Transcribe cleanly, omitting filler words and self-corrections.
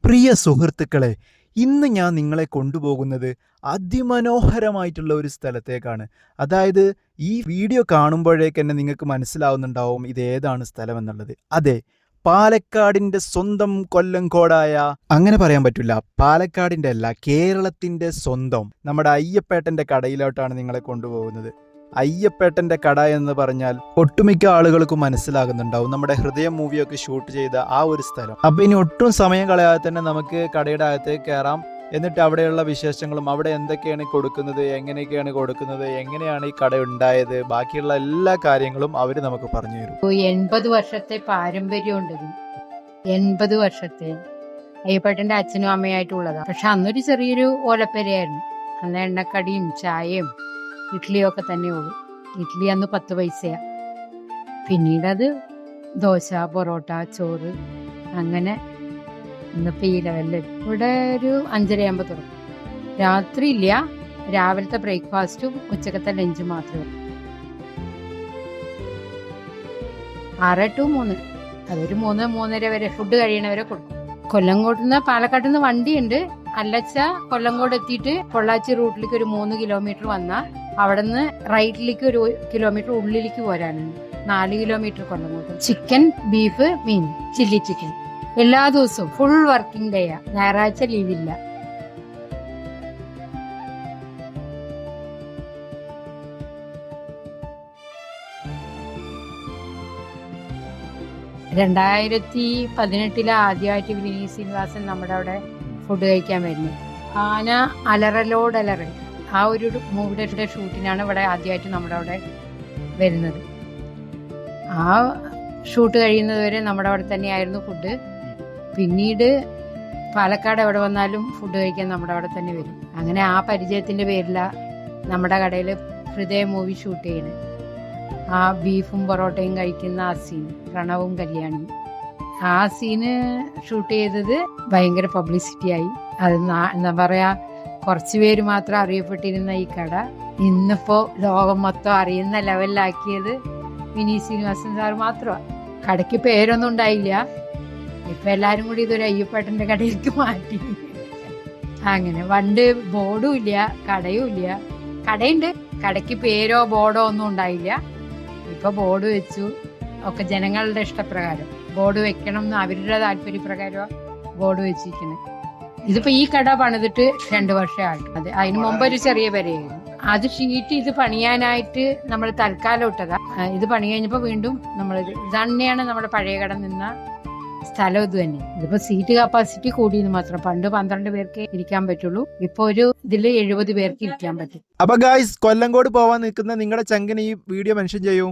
പ്രിയ സുഹൃത്തുക്കളെ, ഇന്ന് ഞാൻ നിങ്ങളെ കൊണ്ടുപോകുന്നത് അതിമനോഹരമായിട്ടുള്ള ഒരു സ്ഥലത്തേക്കാണ്. അതായത് ഈ വീഡിയോ കാണുമ്പോഴേക്ക് തന്നെ നിങ്ങൾക്ക് മനസ്സിലാവുന്നുണ്ടാവും ഇത് ഏതാണ് സ്ഥലം എന്നുള്ളത്. അതെ, പാലക്കാടിൻ്റെ സ്വന്തം കൊല്ലങ്കോടായ, അങ്ങനെ പറയാൻ പറ്റില്ല, പാലക്കാടിൻ്റെ അല്ല, കേരളത്തിൻ്റെ സ്വന്തം നമ്മുടെ അയ്യപ്പേട്ടൻ്റെ കടയിലോട്ടാണ് നിങ്ങളെ കൊണ്ടുപോകുന്നത്. അയ്യപ്പേട്ടൻ്റെ കട എന്ന് പറഞ്ഞാൽ ഒട്ടുമിക്ക ആളുകൾക്കും മനസ്സിലാകുന്നുണ്ടാവും, നമ്മുടെ ഹൃദയം മൂവിയൊക്കെ ഷൂട്ട് ചെയ്ത ആ ഒരു സ്ഥലം. അപ്പം ഇനി ഒട്ടും സമയം കളയാതെ തന്നെ നമുക്ക് കടയുടെ അകത്തേക്ക് കയറാം. എന്നിട്ട് അവിടെയുള്ള വിശേഷങ്ങളും, അവിടെ എന്തൊക്കെയാണ് കൊടുക്കുന്നത്, എങ്ങനെയൊക്കെയാണ് കൊടുക്കുന്നത്, എങ്ങനെയാണ് ഈ കട ഉണ്ടായത്, ബാക്കിയുള്ള എല്ലാ കാര്യങ്ങളും അവർ നമുക്ക് പറഞ്ഞു തരും. 80 വർഷത്തെ പാരമ്പര്യമുണ്ട്. 80 വർഷത്തെ അയ്യപ്പേട്ടൻ്റെ അച്ഛനും അമ്മയായിട്ടുള്ളതാണ്. പക്ഷെ അന്നൊരു ചെറിയൊരു ഓലപ്പരയായിരുന്നു. അന്ന് എണ്ണക്കടിയും ചായയും ഇഡ്ഡലിയും ഒക്കെ തന്നെ ഉള്ളൂ. ഇഡ്ഡലി അന്ന് 10 പൈസയാണ്. പിന്നീട് അത് ദോശ, പൊറോട്ട, ചോറ്, അങ്ങനെ ഇന്നിപ്പോൾ ഈ ലെവലിൽ. ഇവിടെ ഒരു 5:30 തുടങ്ങും. രാത്രി ഇല്ല, രാവിലത്തെ ബ്രേക്ക്ഫാസ്റ്റും ഉച്ചക്കത്തെ ലഞ്ചും മാത്രമേ. 6 to 3, അതൊരു 3-3:30 വരെ ഫുഡ് കഴിയണവരെ കൊടുക്കും. കൊല്ലങ്കോട് നിന്ന്, പാലക്കാട്ടിൽ നിന്ന് വണ്ടിയുണ്ട്. അല്ലച്ച കൊല്ലങ്കോട് എത്തിയിട്ട് പൊള്ളാച്ചി റൂട്ടിലേക്ക് ഒരു 3 കിലോമീറ്റർ വന്നാൽ അവിടെ നിന്ന് റൈറ്റിലേക്ക് 1 കിലോമീറ്റർ ഉള്ളിലേക്ക് പോരാനുണ്ട്. 4 കിലോമീറ്റർ കൊല്ലങ്കോട്. ചിക്കൻ, ബീഫ്, മീൻ, ചില്ലി ചിക്കൻ എല്ലാ ദിവസവും ഫുൾ വർക്കിംഗ് ഡേയാ. ഞായറാഴ്ച ലീവില്ല. രണ്ടായിരത്തി 2018 ആദ്യമായിട്ട് വിനീത് ശ്രീനിവാസൻ നമ്മുടെ അവിടെ ഫുഡ് കഴിക്കാൻ വരുന്നത്. ആന അലറലോടലറൽ, ആ ഒരു മൂവിയുടെ ഷൂട്ടിനാണ് ഇവിടെ ആദ്യമായിട്ട് നമ്മുടെ അവിടെ വരുന്നത്. ആ ഷൂട്ട് കഴിയുന്നത് വരെ നമ്മുടെ അവിടെ തന്നെയായിരുന്നു ഫുഡ്. പിന്നീട് പാലക്കാട് എവിടെ വന്നാലും ഫുഡ് കഴിക്കാൻ നമ്മുടെ അവിടെ തന്നെ വരും. അങ്ങനെ ആ പരിചയത്തിൻ്റെ പേരിലാണ് നമ്മുടെ കടയിൽ ഹൃദയ മൂവി ഷൂട്ട് ചെയ്യുന്നത്. ആ ബീഫും പൊറോട്ടയും കഴിക്കുന്ന ആ സീൻ, പ്രണവും കല്യാണിയും, ആ സീന് ഷൂട്ട് ചെയ്തത് ഭയങ്കര പബ്ലിസിറ്റി ആയി. അത് എന്താ പറയാ, കുറച്ച് പേര് മാത്രം അറിയപ്പെട്ടിരുന്ന ഈ കട ഇന്നിപ്പോ ലോകം മൊത്തം അറിയുന്ന ലെവലിലാക്കിയത് വിനീത് ശ്രീനിവാസൻ സാർ മാത്രമാണ്. കടയ്ക്ക് പേരൊന്നും ഉണ്ടായില്ല. ഇപ്പൊ എല്ലാരും കൂടി ഇതൊരു അയ്യപ്പേട്ടന്റെ കടയിലേക്ക് മാറ്റി. അങ്ങനെ പണ്ട് ബോർഡും ഇല്ല, കടയും ഇല്ല. കടയുണ്ട്, കടയ്ക്ക് പേരോ ബോർഡോ ഒന്നും ഉണ്ടായില്ല. ഇപ്പൊ ബോർഡ് വെച്ചു. ഒക്കെ ജനങ്ങളുടെ ഇഷ്ടപ്രകാരം ബോർഡ് വെക്കണം എന്ന് അവരുടെ താല്പര്യപ്രകാരം ബോർഡ് വെച്ചിരിക്കുന്നത്. ഇതിപ്പോ ഈ കട പണിതിട്ട് 2 വർഷമായിട്ട്. അതെ, അതിന് മുമ്പ് ഒരു ചെറിയ പെരയായിരുന്നു. അത് ഷീറ്റ് ഇത് പണിയാനായിട്ട് നമ്മൾ തൽക്കാലം ഇട്ടതാ. ഇത് പണി കഴിഞ്ഞപ്പോ വീണ്ടും നമ്മൾ ഇത് തന്നെയാണ് നമ്മുടെ പഴയ കട നിന്ന സ്ഥലം. ഇത് തന്നെ. ഇതിപ്പോ സീറ്റ് കപ്പാസിറ്റി കൂടിയെന്ന് മാത്രം. പണ്ട് 12 പേർക്ക് ഇരിക്കാൻ പറ്റുള്ളൂ. ഇപ്പൊ ഒരു ഇതില് 70 പേർക്ക് ഇരിക്കാൻ പറ്റും. അപ്പൊ ഗായ്സ്, കൊല്ലങ്കോട് പോവാൻ നിൽക്കുന്ന നിങ്ങളുടെ ചങ്കിന് ഈ വീഡിയോ മെൻഷൻ ചെയ്യൂ.